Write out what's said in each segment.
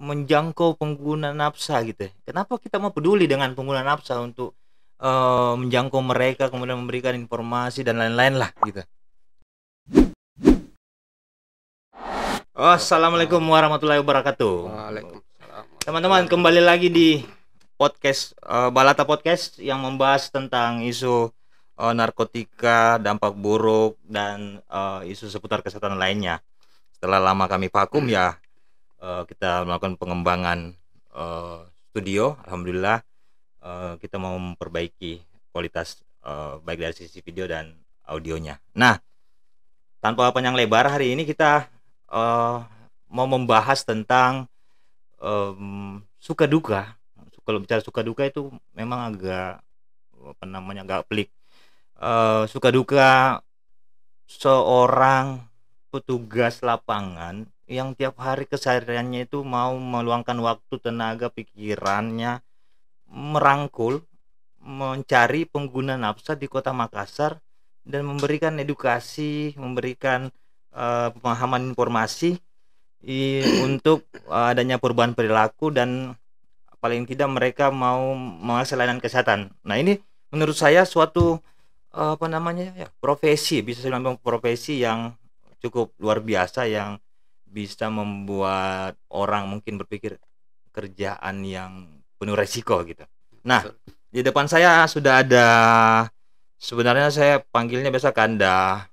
menjangkau pengguna nafsa gitu ya. Kenapa kita mau peduli dengan pengguna nafsa untuk menjangkau mereka, kemudian memberikan informasi dan lain-lain lah gitu. Oh, assalamualaikum warahmatullahi wabarakatuh. Waalaikumsalam Teman-teman, warahmatullahi kembali wabarakatuh. lagi di podcast Balata Podcast yang membahas tentang isu narkotika, dampak buruk dan isu seputar kesehatan lainnya. Setelah lama kami vakum ya, kita melakukan pengembangan studio. Alhamdulillah kita mau memperbaiki kualitas baik dari sisi video dan audionya. Nah, tanpa panjang lebar, hari ini kita mau membahas tentang suka duka. Kalau bicara suka duka itu memang agak agak pelik. Suka duka seorang petugas lapangan yang tiap hari kesehariannya itu mau meluangkan waktu, tenaga, pikirannya merangkul, mencari pengguna nafsa di Kota Makassar dan memberikan edukasi, memberikan pemahaman informasi untuk adanya perubahan perilaku dan paling tidak mereka mau mengakses layanan kesehatan. Nah, ini menurut saya suatu profesi, bisa saya bilang profesi yang cukup luar biasa, yang bisa membuat orang mungkin berpikir kerjaan yang penuh resiko gitu. Nah, di depan saya sudah ada, sebenarnya saya panggilnya biasa Kanda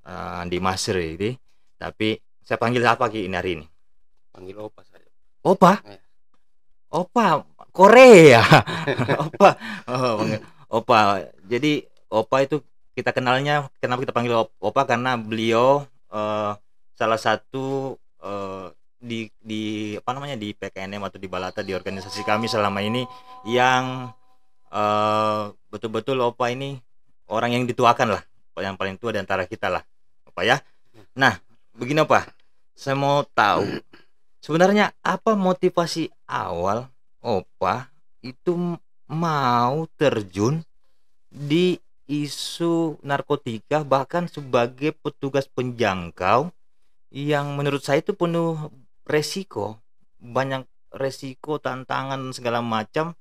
Andi Masri ini, tapi saya panggil apa Ki ini hari ini? Panggil Opa saja. Opa? Eh, Opa Korea. Opa. Oh, Opa. Jadi Opa itu kita kenalnya, kenapa kita panggil Opa, karena beliau salah satu di di PKNM atau di Balata, di organisasi kami selama ini, yang betul-betul Opa ini orang yang dituakan lah, yang paling tua di antara kita lah, Opa ya. Nah, begini Opa, saya mau tahu sebenarnya apa motivasi awal Opa itu mau terjun di isu narkotika, bahkan sebagai petugas penjangkau yang menurut saya itu penuh resiko, banyak resiko, tantangan segala macam,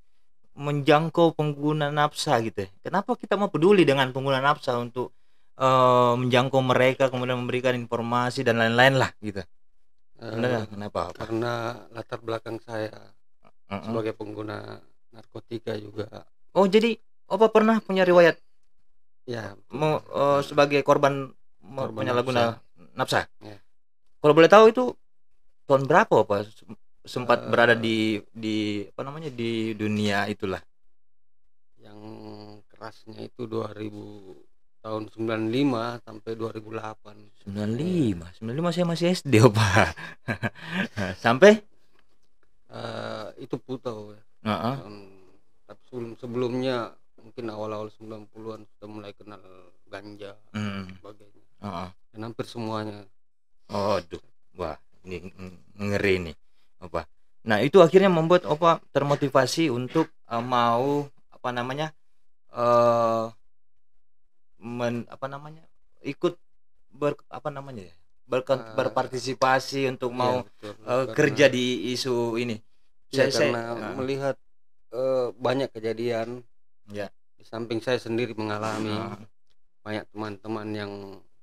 menjangkau pengguna nafsa gitu ya. Kenapa kita mau peduli dengan pengguna nafsa untuk menjangkau mereka, kemudian memberikan informasi dan lain-lain lah gitu. Sebenarnya kenapa Opa? karena latar belakang saya Uh-uh. sebagai pengguna narkotika juga. Oh, jadi Opa pernah punya riwayat Ya, betul. sebagai korban Korban penyalahguna nafsa. nafsa? Ya. Kalau boleh tahu itu tahun berapa Opa sempat berada Eh, di dunia itulah? yang kerasnya itu 2000 tahun 95 sampai 2008. 95 saya masih SD Opa. Sampai Itu Putau ya. Heeh. Tapi sebelumnya mungkin awal-awal 90-an sudah mulai kenal ganja dan Hmm. sebagainya. Heeh. Dan hampir semuanya. Oh, aduh. Wah, ini ngeri nih, Opa. Nah, itu akhirnya membuat Opa termotivasi untuk mau eh ikut Eh, berpartisipasi untuk Iya mau betul, kerja karena di isu ini. iya Saya karena melihat banyak kejadian ya. di samping saya sendiri mengalami Heeh. banyak teman-teman yang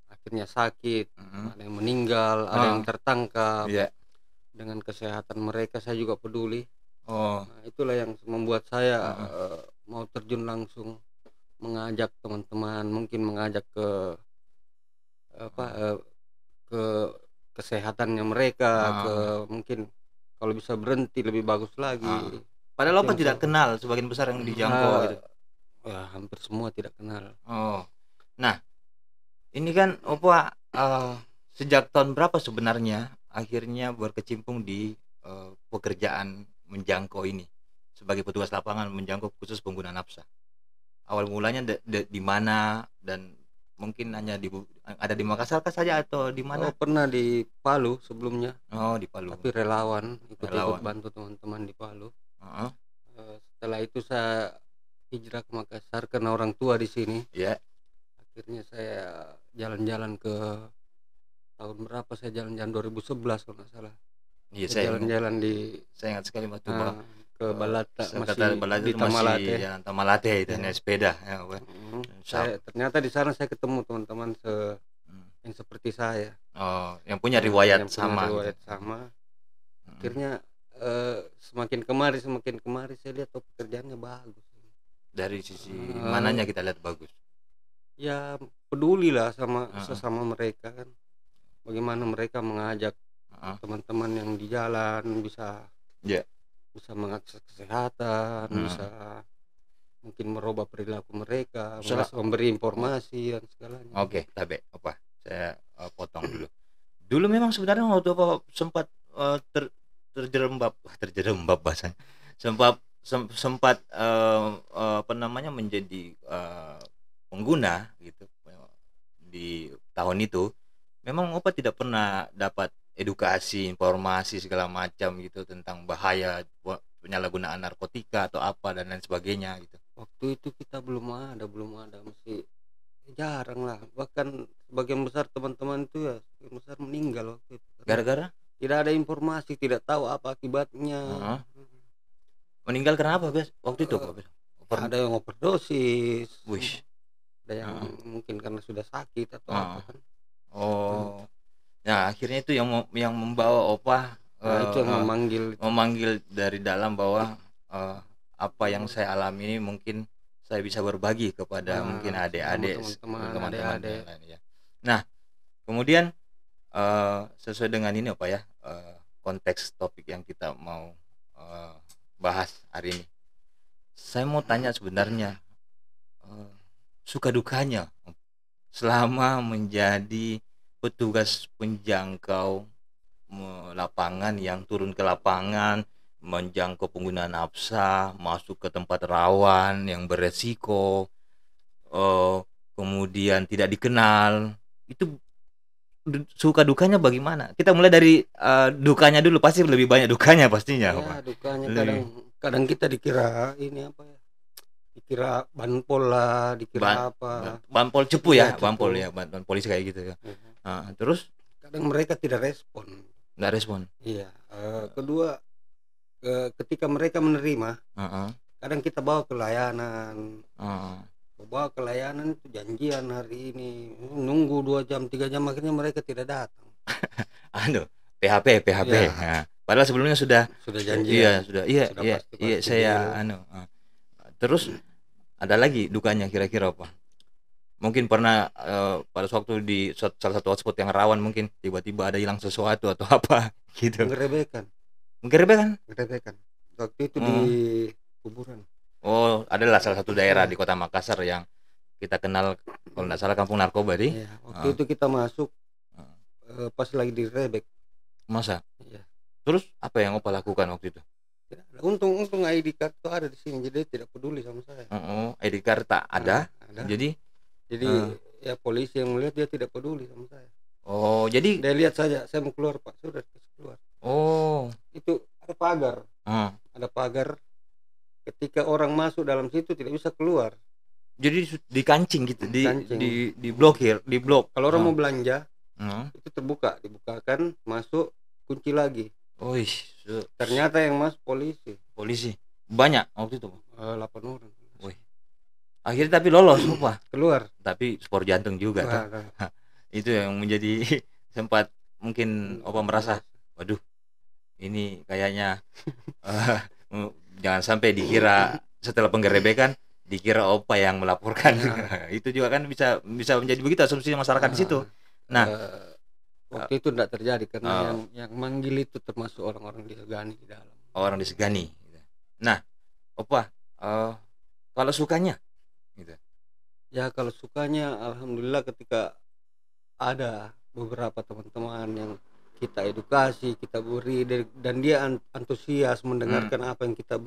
akhirnya sakit, Mhm. ada yang meninggal, ada yang Heeh. tertangkap. Iya. Dengan kesehatan mereka saya juga peduli. Oh. Nah, itulah yang membuat saya Heeh. mau terjun langsung, mengajak teman-teman, mungkin mengajak ke apa ke kesehatannya mereka, ke Heeh. mungkin kalau bisa berhenti lebih bagus Heeh. lagi. Padahal Itu Opa yang tidak saya kenal sebagian besar yang dijangkau eh, itu. ya hampir semua tidak kenal. Oh. Nah, ini kan Opa sejak tahun berapa sebenarnya akhirnya berkecimpung di pekerjaan menjangkau ini sebagai petugas lapangan, menjangkau khusus pengguna nafsa? Awal mulanya di mana, dan mungkin hanya ada di Makassar kah saja atau di Oh, mana? pernah di Palu sebelumnya, Oh, di Palu. tapi relawan, ikut-ikut Relawan. bantu teman-teman di Palu. Heeh. Setelah itu saya hijrah ke Makassar karena orang tua di sini. Ya. Akhirnya saya jalan-jalan ke tahun berapa, saya jalan-jalan 2011 kalau nggak salah. Iya, jalan-jalan saya ingat sekali waktu ke Balata, kata masih Balata di itu masih Tamalate. jalan Tamalate itu Iya. naik sepeda ya, Pak. Saya ternyata di sana saya ketemu teman-teman Hmm. yang seperti saya. Oh, yang punya riwayat Yang punya sama riwayat gitu. sama. Hmm. Akhirnya semakin kemari saya lihat pekerjaannya bagus. Dari sisi mananya kita lihat bagus? Ya peduli lah sama sesama mereka kan. Bagaimana mereka mengajak teman-teman yang di jalan bisa bisa mengakses kesehatan, bisa mungkin merubah perilaku mereka, memberi informasi dan segalanya. Oke, tapi apa? Saya potong dulu. Dulu memang sebenarnya waktu apa sempat terjerembab bahasanya. Sempat apa namanya menjadi pengguna gitu di tahun itu. Memang Opa tidak pernah dapat edukasi, informasi segala macam gitu tentang bahaya penyalahgunaan narkotika atau apa dan lain sebagainya gitu. Waktu itu kita belum ada, masih jarang lah. Bahkan sebagian besar teman-teman itu ya sebagian besar meninggal waktu itu. Gara-gara tidak ada informasi, tidak tahu apa akibatnya. Meninggal karena apa, Bes? Waktu itu apa, Bes? Ada yang overdosis. Wish. Ada yang mungkin karena sudah sakit atau apa kan. Oh. Nah, akhirnya itu yang membawa Opa itu yang memanggil dari dalam bahwa apa yang saya alami ini mungkin saya bisa berbagi kepada mungkin adik-adik teman-teman lain ya. Nah, kemudian sesuai dengan ini Opa ya, konteks topik yang kita mau bahas hari ini. Saya mau tanya sebenarnya suka dukanya selama menjadi petugas penjangkau lapangan yang turun ke lapangan, menjangkau pengguna nafsa, masuk ke tempat rawan yang beresiko, kemudian tidak dikenal. Itu suka dukanya bagaimana? Kita mulai dari dukanya dulu, pasti lebih banyak dukanya pastinya. Ya, dukanya kadang kita dikira ini apa ya? Dikira banpol lah, dikira apa? Banpol cepu ya, banpol ya, banpol polisi kayak gitu ya. Terus kadang mereka tidak respon. Nggak respon. Iya. Kedua, ketika mereka menerima, kadang kita bawa ke layanan. Bawa ke layanan itu janjian hari ini, nunggu 2 jam 3 jam, akhirnya mereka tidak datang. PHP. Ya. Nah, padahal sebelumnya sudah janjian. Iya, saya terus ada lagi dukanya kira-kira apa? Mungkin pernah pada waktu di salah satu hotspot yang rawan mungkin tiba-tiba ada hilang sesuatu atau apa gitu. Menggerebekan. Waktu itu di kuburan. Oh, adalah salah satu daerah di Kota Makassar yang kita kenal kalau tidak salah kampung narkoba di. Iya, waktu itu kita masuk pas lagi direbek. Masa? Iya. Terus apa yang Opa lakukan waktu itu? Untung ID card itu ada di sini, jadi tidak peduli sama saya. ID card tak ada. Jadi ya polisi yang melihat dia tidak peduli sama saya. Oh, jadi dia lihat saja saya mau keluar Pak, sudah keluar. Oh, itu ada pagar. Ada pagar. Ketika orang masuk dalam situ tidak bisa keluar. Jadi dikancing gitu, di blok. Kalau orang mau belanja, itu dibukakan, masuk, kunci lagi. Ternyata yang masuk polisi. Banyak waktu itu 8 orang. Akhirnya tapi lolos Opa. Keluar. Tapi spor jantung juga. Itu yang menjadi sempat mungkin Opa merasa, waduh, ini kayaknya jangan sampai dikira setelah penggerebekan dikira Opa yang melaporkan. Itu juga kan bisa menjadi begitu asumsi masyarakat di situ. Nah, waktu itu tidak terjadi karena yang manggil itu termasuk orang-orang disegani di dalam. Orang disegani. Nah, Opa, kalau sukanya gitu. Ya kalau sukanya alhamdulillah ketika ada beberapa teman-teman yang kita edukasi, kita beri, dan dia antusias mendengarkan apa yang kita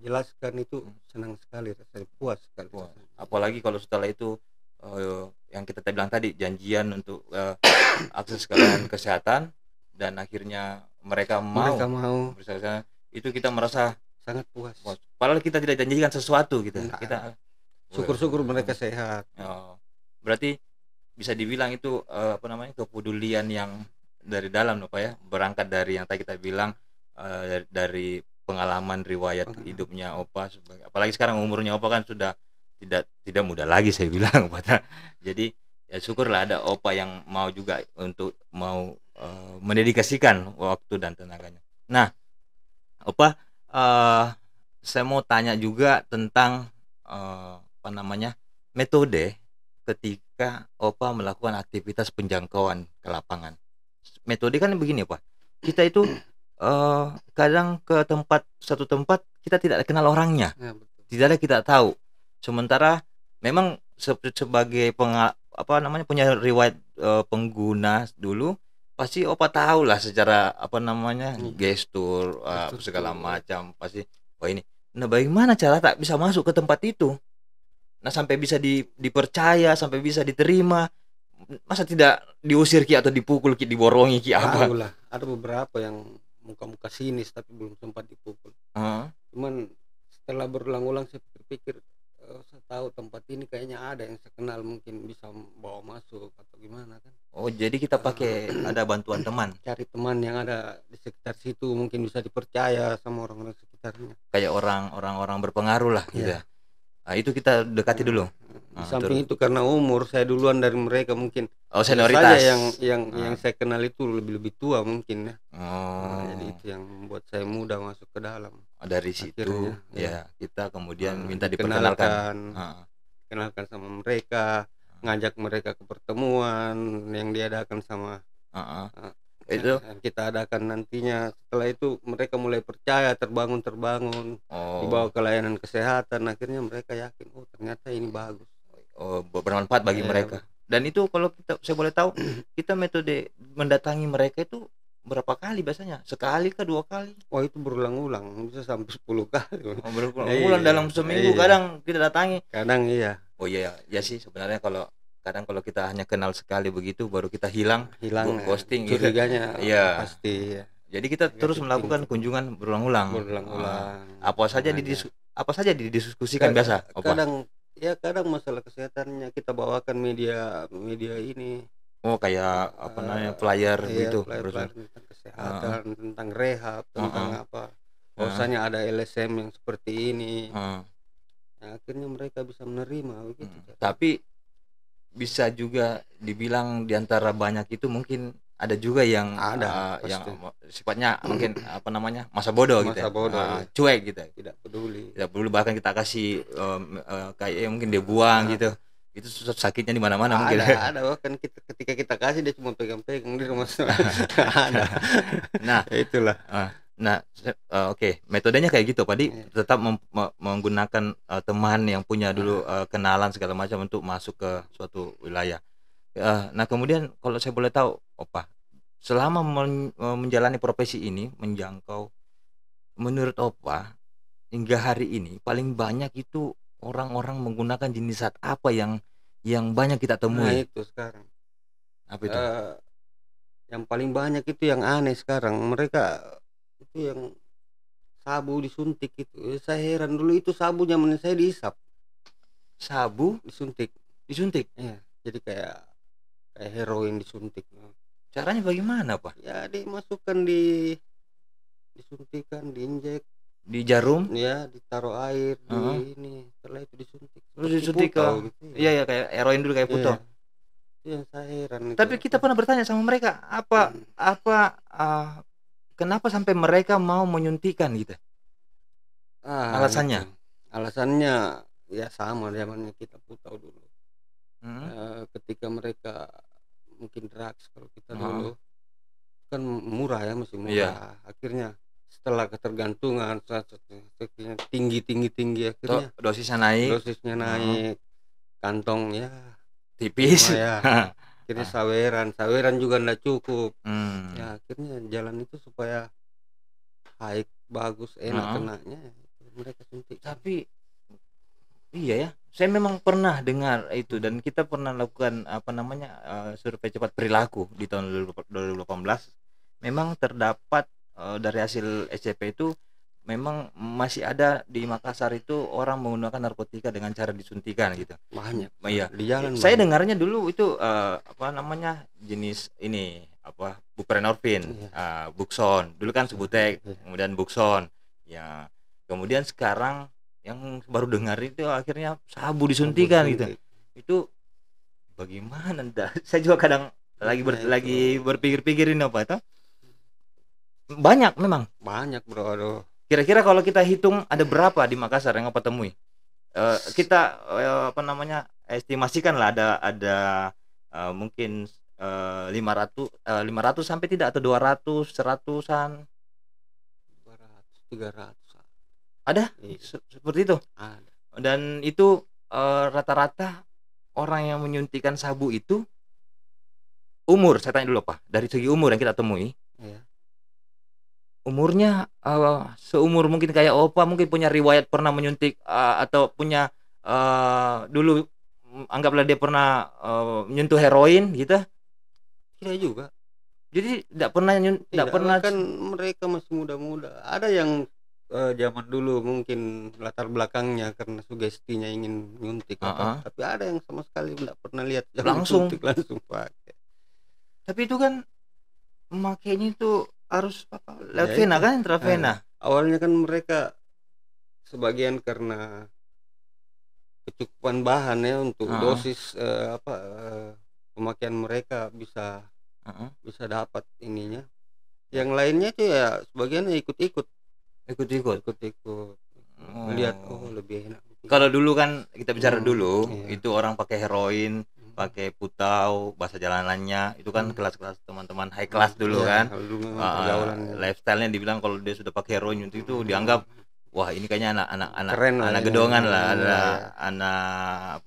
jelaskan, itu senang sekali, rasanya puas sekali. Apalagi kalau setelah itu yang kita bilang tadi, janjian untuk akses kesehatan dan akhirnya mereka mau itu kita merasa sangat puas. Padahal kita tidak janjikan sesuatu gitu. Kita syukur-syukur mereka sehat. Berarti bisa dibilang itu kepedulian yang dari dalam Pak ya, berangkat dari yang tadi kita bilang dari pengalaman riwayat hidupnya Opa, apalagi sekarang umurnya Opa kan sudah tidak muda lagi saya bilang Pak. Jadi ya syukurlah ada Opa yang mau juga untuk mau mendedikasikan waktu dan tenaganya. Nah, Opa, saya mau tanya juga tentang apa namanya, metode ketika Opa melakukan aktivitas penjangkauan ke lapangan. Metode kan begini Pak, kita itu kadang ke satu tempat kita tidak kenal orangnya, Ya, betul. tidak kita tahu. Sementara memang sebagai apa namanya, punya riwayat pengguna dulu, pasti Opa tahu lah secara apa namanya, gestur segala macam pasti. Wah ini, nah bagaimana cara tak bisa masuk ke tempat itu? Nah sampai bisa dipercaya, sampai bisa diterima, masa tidak diusir ki atau dipukul ki, diborongi ki apa? Tahu lah, ada beberapa yang muka-muka sinis tapi belum sempat dipukul. Cuman setelah berulang-ulang saya pikir saya tahu tempat ini kayaknya ada yang saya kenal, mungkin bisa bawa masuk atau gimana kan. Oh jadi kita pakai ada bantuan teman, Cari teman yang ada di sekitar situ, mungkin bisa dipercaya sama orang-orang sekitarnya. kayak orang-orang berpengaruh lah gitu ya. Nah, itu kita dekati dulu. Di samping itu karena umur saya duluan dari mereka mungkin. Oh senioritas. Saja yang saya kenal itu lebih tua mungkin ya. Jadi itu yang membuat saya mudah masuk ke dalam. Dari situ akhirnya, ya kita kemudian minta diperkenalkan. Kenalkan sama mereka, ngajak mereka ke pertemuan yang diadakan sama itu kita adakan nantinya. Setelah itu mereka mulai percaya, terbangun dibawa ke layanan kesehatan, akhirnya mereka yakin oh ternyata ini bagus, bermanfaat bagi mereka. Dan itu kalau saya boleh tahu, kita metode mendatangi mereka itu berapa kali biasanya? Sekali ke 2 kali? Oh itu berulang-ulang, bisa sampai 10 kali. Berulang-ulang dalam seminggu kadang kita datangi. Kadang iya. Oh iya ya sih sebenarnya kalau kita hanya kenal sekali begitu baru kita hilang ghosting curiganya gitu. Iya. Pasti. Jadi kita terus melakukan kunjungan berulang-ulang. Apa saja didiskusikan biasa? Kadang masalah kesehatannya kita bawakan media ini. Oh kayak apa namanya, flyer gitu. Flyer tentang kesehatan, tentang rehab, tentang apa. Bahwasanya ada LSM yang seperti ini. Akhirnya mereka bisa menerima begitu. Tapi bisa juga dibilang diantara banyak itu mungkin ada juga yang yang sifatnya mungkin apa namanya, masa bodoh gitu ya. Cuek gitu, tidak peduli, bahkan kita kasih kayak mungkin dia buang gitu. Itu sakitnya di mana-mana mungkin. Ada bahkan ketika kita kasih dia cuma pegang-pegang di rumah. Ada. Nah itulah. Nah, oke. Metodenya kayak gitu, Pak Di. Tetap menggunakan teman yang punya dulu kenalan segala macam untuk masuk ke suatu wilayah. Nah, kemudian kalau saya boleh tahu, Opa, selama menjalani profesi ini, menjangkau, menurut Opa, hingga hari ini paling banyak itu orang-orang menggunakan jenis zat apa yang banyak kita temui? Nah, itu sekarang. Apa itu? Yang paling banyak itu yang aneh sekarang. Mereka itu yang sabu disuntik itu. Saya heran, dulu itu sabu zaman saya dihisap. Sabu disuntik? Iya. Jadi kayak heroin disuntik. Caranya bagaimana, Pak? Ya dimasukkan disuntikan, diinjek di jarum, ya ditaruh air di ini, setelah itu disuntik. Terus disuntik ke gitu. Iya kayak heroin dulu kayak puto. Itu yang saya heran. Tapi kita pernah bertanya sama mereka kenapa sampai mereka mau menyuntikkan gitu? Alasannya? Alasannya ya sama zamannya kita putau dulu. Ketika mereka mungkin drugs, kalau kita dulu kan murah ya, masih murah. Akhirnya setelah ketergantungan tinggi akhirnya dosisnya naik, kantong ya tipis ya. Akhirnya saweran juga enggak cukup. Ya akhirnya jalan itu supaya high, bagus, enak kenanya mereka suntik. Tapi iya ya, saya memang pernah dengar itu, dan kita pernah lakukan apa namanya survei cepat perilaku di tahun 2018. Memang terdapat dari hasil SCP itu memang masih ada di Makassar itu orang menggunakan narkotika dengan cara disuntikan gitu. Banyak. Iya. Di jalan. Saya dengarnya dulu itu apa namanya, jenis ini buprenorfin, Buxon. Dulu kan Subutex, kemudian Buxon. Ya. Kemudian sekarang yang baru dengar itu akhirnya sabu disuntikan gitu. Itu bagaimana? Saya juga kadang lagi berpikir-pikirin apa itu. Banyak memang. Banyak, Bro. Aduh. Kira-kira kalau kita hitung ada berapa di Makassar yang apa temui? Kita estimasikan lah ada mungkin 500 sampai tidak, atau 200, 100-an, 200, 300. Ada? Seperti itu. Ada. Dan itu rata-rata orang yang menyuntikkan sabu itu umur, saya tanya dulu Pak, dari segi umur yang kita temui. Iya. Umurnya seumur mungkin kayak Opa, mungkin punya riwayat pernah menyuntik atau punya dulu anggaplah dia pernah menyentuh heroin gitu. Tidak juga. Jadi tidak pernah kan mereka masih muda-muda. Ada yang zaman dulu mungkin latar belakangnya karena sugestinya ingin nyuntik tapi ada yang sama sekali tidak pernah lihat langsung pakai. Tapi itu kan memakainya itu harus lewat vena kan, intravena. Awalnya kan mereka sebagian karena kecukupan bahan ya untuk dosis pemakaian mereka bisa dapat ininya. Yang lainnya itu ya sebagian ikut-ikut. Lihat lebih enak. Kalau dulu kan kita bicara dulu itu orang pakai heroin, pakai putau, bahasa jalanannya itu kan kelas-kelas teman-teman high class dulu kan. Lifestyle-nya dibilang kalau dia sudah pakai heroin itu dianggap wah ini kayaknya anak gedongan lah, anak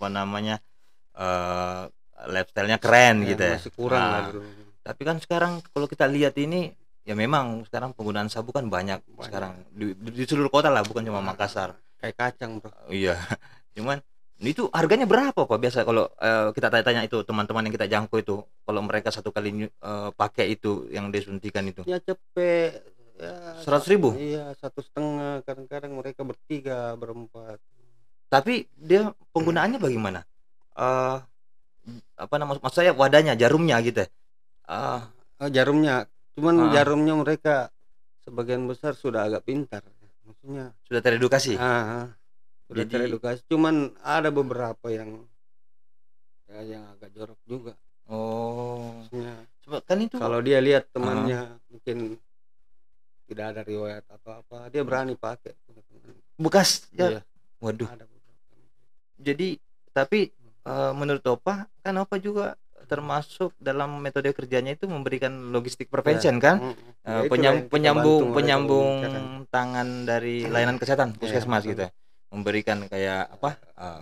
lifestyle-nya keren gitu ya. Masih kurang lah dulu. Tapi kan sekarang kalau kita lihat ini ya memang sekarang penggunaan sabu kan banyak. Sekarang di seluruh kota lah, bukan cuma Makassar. Kayak kacang, Bro. Iya. Cuman itu harganya berapa Pak biasa kalau kita tanya itu teman-teman yang kita jangkau itu, kalau mereka satu kali pakai itu yang disuntikan itu? Ya cepet ya 100.000? Iya, 1,5, kadang-kadang mereka bertiga, berempat. Tapi dia penggunaannya bagaimana? Maksud saya wadahnya, jarumnya gitu. Jarumnya, cuman jarumnya mereka sebagian besar sudah agak pintar, maksudnya sudah teredukasi. Sudah teredukasi, cuman ada beberapa yang agak jorok juga. Maksudnya, kan itu kalau dia lihat temannya mungkin tidak ada riwayat apa-apa, dia berani pakai. Bekas ya. Iya. Waduh. Jadi tapi menurut Opa kan Opa juga termasuk dalam metode kerjanya itu memberikan logistik prevention kan, penyambung tangan dari layanan kesehatan puskesmas gitu, memberikan kayak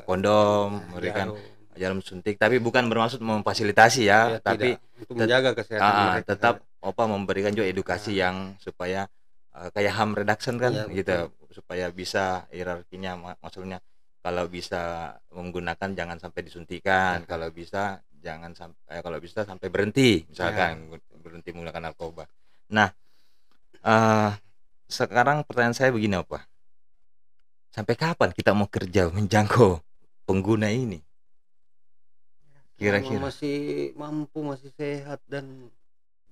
kondom, memberikan jarum suntik, tapi bukan bermaksud memfasilitasi ya, tapi untuk menjaga kesehatan mereka. Tetap Opa memberikan juga edukasi yang supaya kayak harm reduction kan gitu, supaya bisa hierarkinya, maksudnya kalau bisa menggunakan jangan sampai disuntikan, kalau bisa jangan sampai kalau bisa sampai berhenti misalkan berhenti menggunakan narkoba. Nah, sekarang pertanyaan saya begini Pak, sampai kapan kita mau kerja menjangkau pengguna ini? Kira-kira masih mampu, masih sehat dan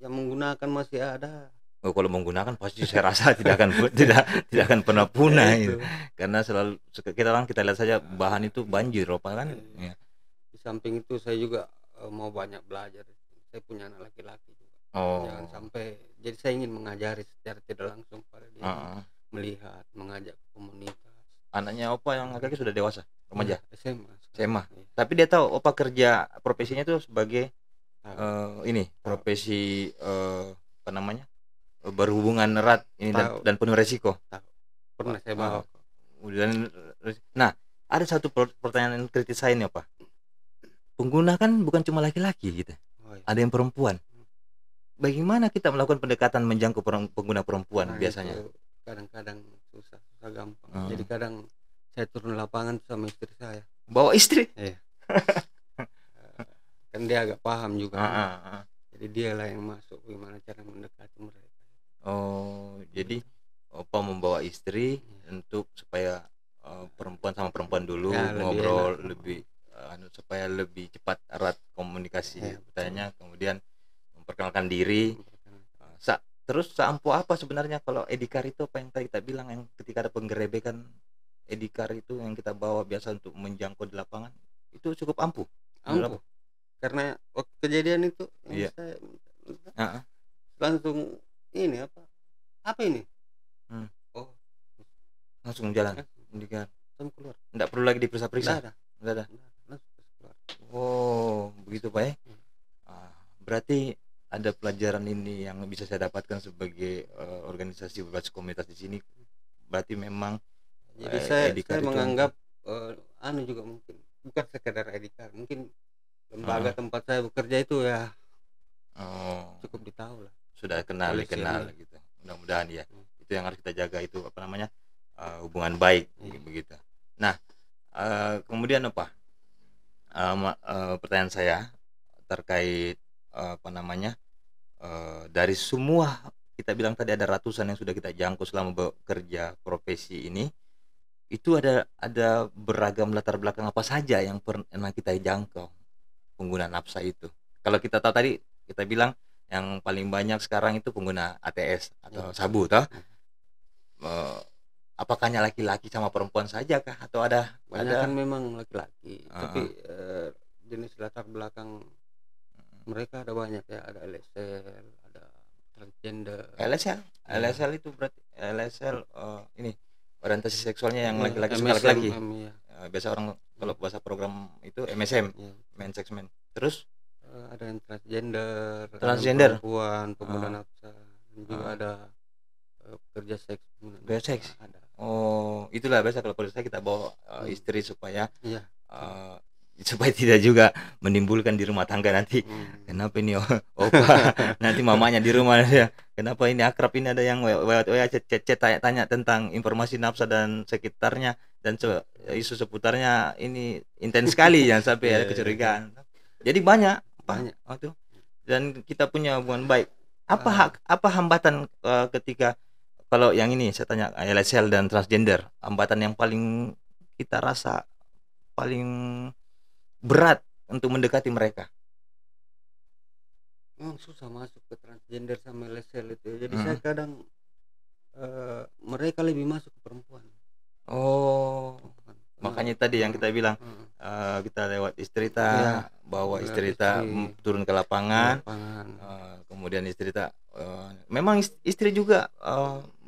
yang menggunakan masih ada. Kalau menggunakan pasti saya rasa tidak akan pernah punah itu. Karena selalu kita lihat saja bahan itu banjir kan. Ya. Di samping itu saya juga mau banyak belajar. Saya punya anak laki-laki juga. Jangan sampai, jadi saya ingin mengajari secara tidak langsung pada dia, melihat, mengajak komunitas. Anaknya Opa yang laki-laki sudah dewasa, remaja? SMA. Ya. Tapi dia tahu Opa kerja profesinya itu sebagai profesi berhubungan erat ini dan penuh resiko. Pernah saya bawa. Nah, ada satu pertanyaan kritis saya nih Pak. Pengguna kan bukan cuma laki-laki gitu, ada yang perempuan. Bagaimana kita melakukan pendekatan menjangkau pengguna perempuan biasanya? Kadang-kadang susah gampang. Jadi kadang saya turun lapangan sama istri saya. Bawa istri? Iya. Kan dia agak paham juga. Jadi dia lah yang masuk gimana cara mendekati mereka. Jadi Opa membawa istri untuk supaya perempuan sama perempuan dulu ngobrol lebih supaya lebih cepat erat komunikasi, kemudian memperkenalkan memberanikan diri. Terus seampuh apa sebenarnya kalau Edikar itu, apa yang tadi kita bilang, yang ketika ada penggerebekan Edikar itu yang kita bawa biasa untuk menjangkau di lapangan, itu cukup ampuh? Ampuh. Karena waktu kejadian itu Iya. saya langsung ini apa ini? Oh, langsung jalan. Langsung keluar. Enggak perlu lagi diperiksa-periksa. Enggak ada. Langsung keluar. Oh, begitu Pak ya. Berarti ada pelajaran ini yang bisa saya dapatkan sebagai organisasi berbasis komunitas di sini. Berarti memang jadi saya menganggap juga mungkin bukan sekedar Edikar, mungkin lembaga tempat saya bekerja itu ya cukup ditahu lah, sudah kenal gitu. Mudah-mudahan ya. Itu yang harus kita jaga, itu apa namanya, hubungan baik begitu. Nah, kemudian apa, pertanyaan saya terkait apa namanya, dari semua, kita bilang tadi ada ratusan yang sudah kita jangkau selama bekerja profesi ini, itu ada beragam latar belakang apa saja yang pernah kita jangkau pengguna nafsa itu. Kalau kita tahu tadi, kita bilang yang paling banyak sekarang itu pengguna ATS atau sabu toh. Apakah hanya laki-laki sama perempuan saja kah, atau ada kan memang laki-laki, tapi jenis latar belakang mereka ada banyak ya, ada LSL, ada transgender. LSL itu berarti LSL ini orientasi seksualnya yang laki-laki suka laki-laki. Biasa orang kalau bahasa program itu MSM, men sex men. Terus ada yang transgender, perempuan, pemuda nafsa, dan juga ada pekerja seks. Ada. Oh, itulah biasa kalau polisi kita bawa istri supaya supaya tidak juga menimbulkan di rumah tangga nanti. Kenapa ini opa nanti mamanya di rumah ya, kenapa ini akrab ini ada yang chat tanya tentang informasi nafsa dan sekitarnya, dan isu seputarnya ini intens sekali, yang sampai ada kecurigaan. Jadi banyak waktu, dan kita punya hubungan baik. Apa hambatan ketika, kalau yang ini saya tanya LSL dan transgender, hambatan yang paling kita rasa paling berat untuk mendekati mereka? Susah masuk ke transgender sama LSL itu. Jadi saya kadang mereka lebih masuk ke perempuan. Makanya tadi yang kita bilang, kita lewat Istrita, bawa Istrita turun ke lapangan. Kemudian Istrita, memang istri juga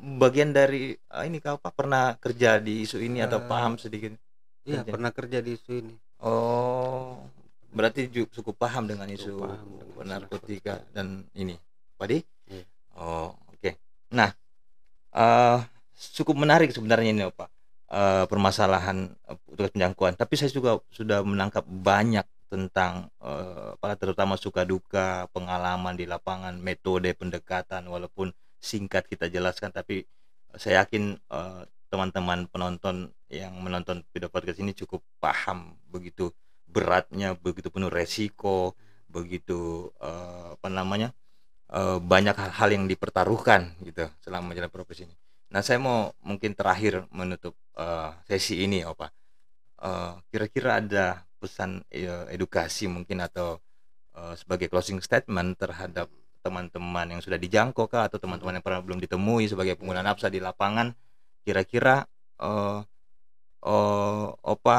bagian dari ini, kau pernah kerja di isu ini atau paham sedikit? Iya, pernah kerja di isu ini. Berarti cukup paham dengan isu narkotika dan ini, Padi? Oke. Nah, cukup menarik sebenarnya ini, Pak, permasalahan tugas penjangkauan. Tapi saya juga sudah menangkap banyak tentang terutama suka duka, pengalaman di lapangan, metode pendekatan, walaupun singkat kita jelaskan, tapi saya yakin teman-teman penonton yang menonton video podcast ini cukup paham begitu beratnya, begitu penuh resiko, begitu banyak hal-hal yang dipertaruhkan gitu selama menjalani profesi ini. Nah, saya mau mungkin terakhir menutup sesi ini, Pak. Kira-kira ada pesan edukasi mungkin, atau sebagai closing statement terhadap teman-teman yang sudah dijangkau kah, atau teman-teman yang pernah belum ditemui sebagai pengguna nafsa di lapangan, kira-kira Opa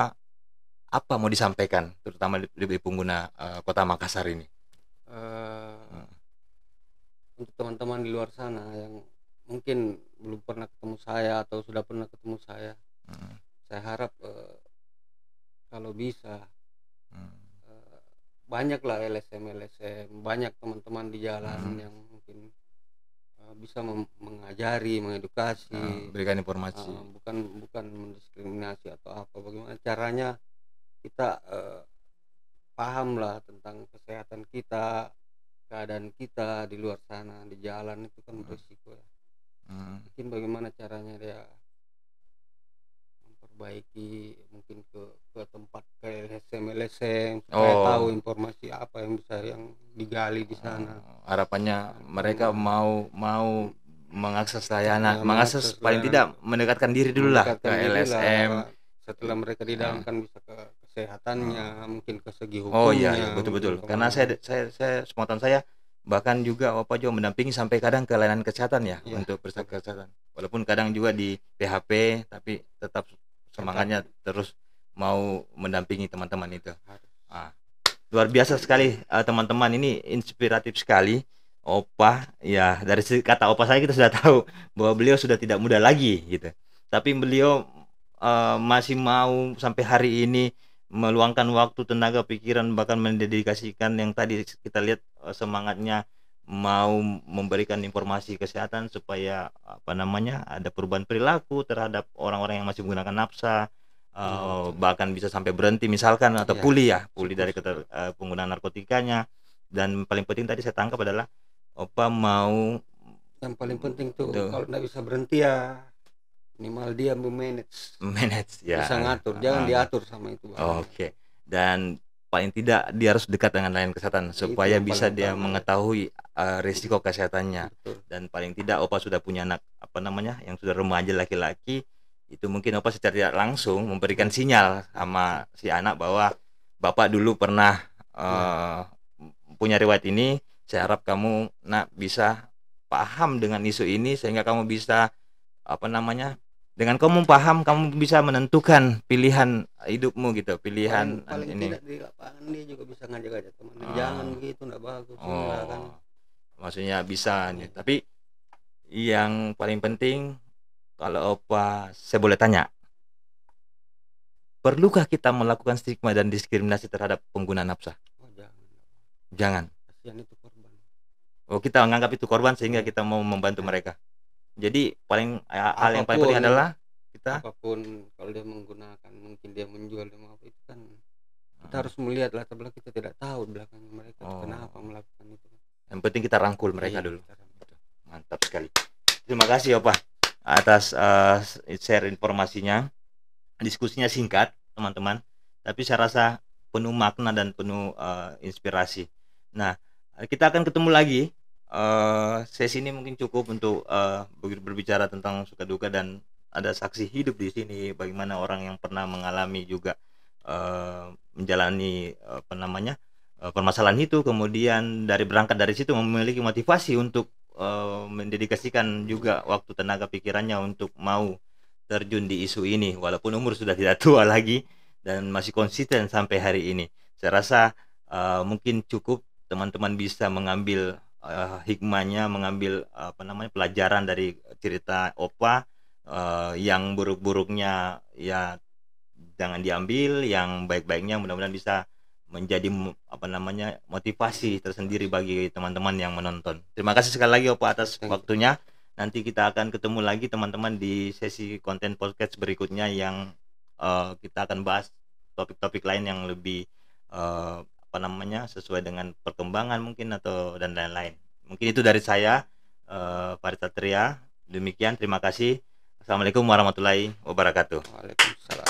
apa mau disampaikan, terutama di pengguna Kota Makassar ini? Untuk teman-teman di luar sana yang mungkin belum pernah ketemu saya atau sudah pernah ketemu saya, saya harap kalau bisa banyaklah LSM, banyak teman-teman di jalan yang mungkin bisa mengajari, mengedukasi, berikan informasi, bukan mendiskriminasi atau apa. Bagaimana caranya kita paham lah tentang kesehatan kita, keadaan kita di luar sana, di jalan itu kan berisiko ya. Mungkin bagaimana caranya dia memperbaiki, mungkin ke tempat ke LSM supaya tahu informasi apa yang bisa yang digali di sana. Harapannya mereka mau mengakses layanan, mengakses paling tidak mendekatkan diri dulu lah ke LSM. Setelah mereka di dalam kan bisa ke kesehatannya, mungkin ke segi hukumnya. Betul. Karena saya sepengetahuan saya bahkan juga Opa juga mendampingi sampai kadang ke layanan kesehatan ya, untuk periksa kesehatan. Walaupun kadang juga di PHP, tapi tetap semangatnya terus mau mendampingi teman-teman itu. Luar biasa sekali teman-teman, ini inspiratif sekali. Opa ya, dari kata Opa saya kita sudah tahu bahwa beliau sudah tidak muda lagi gitu. Tapi beliau masih mau sampai hari ini meluangkan waktu, tenaga, pikiran, bahkan mendedikasikan yang tadi kita lihat semangatnya mau memberikan informasi kesehatan supaya ada perubahan perilaku terhadap orang-orang yang masih menggunakan nafsa, bahkan bisa sampai berhenti misalkan atau pulih dari penggunaan narkotikanya. Dan paling penting tadi saya tangkap adalah Opa mau, yang paling penting tuh kalau nggak bisa berhenti ya minimal dia manage ya, bisa ngatur, jangan diatur sama itu. Oke. Dan paling tidak dia harus dekat dengan layanan kesehatan supaya bisa dia mengetahui risiko kesehatannya. Betul. Dan paling tidak Opa sudah punya anak yang sudah remaja laki-laki, itu mungkin Opa secara tidak langsung memberikan sinyal sama si anak bahwa Bapak dulu pernah punya riwayat ini. Saya harap kamu bisa paham dengan isu ini sehingga kamu bisa dengan kamu paham, kamu bisa menentukan pilihan hidupmu gitu, pilihan paling ini. Tidak di lapangan dia juga bisa ngajak-ngajak teman, jangan begitu, enggak bagus. Kan. Maksudnya bisa nih. Tapi yang paling penting, kalau Opa saya boleh tanya, perlukah kita melakukan stigma dan diskriminasi terhadap pengguna nafsa? Jangan. Kasihan itu korban. Kita menganggap itu korban sehingga kita mau membantu mereka. Jadi hal yang paling penting adalah kita, apapun kalau dia menggunakan, mungkin dia menjual itu kan kita harus melihat latar belakang, kita tidak tahu belakang mereka kenapa melakukan itu. Yang penting kita rangkul mereka dulu. Mantap sekali. Terima kasih Opa atas share informasinya. Diskusinya singkat teman-teman, tapi saya rasa penuh makna dan penuh inspirasi. Nah, kita akan ketemu lagi. Sesi ini mungkin cukup untuk berbicara tentang suka duka, dan ada saksi hidup di sini bagaimana orang yang pernah mengalami juga menjalani permasalahan itu, kemudian berangkat dari situ memiliki motivasi untuk mendedikasikan juga waktu, tenaga, pikirannya untuk mau terjun di isu ini walaupun umur sudah tidak tua lagi dan masih konsisten sampai hari ini. Saya rasa mungkin cukup teman-teman bisa mengambil hikmahnya, mengambil pelajaran dari cerita Opa. Yang buruk-buruknya ya jangan diambil, yang baik-baiknya mudah-mudahan bisa menjadi motivasi tersendiri bagi teman-teman yang menonton. Terima kasih sekali lagi Opa atas waktunya. Nanti kita akan ketemu lagi teman-teman di sesi konten podcast berikutnya yang kita akan bahas topik-topik lain yang lebih sesuai dengan perkembangan mungkin dan lain-lain. Mungkin itu dari saya, Farid Satria. Demikian, terima kasih. Assalamualaikum warahmatullahi wabarakatuh. Waalaikumsalam.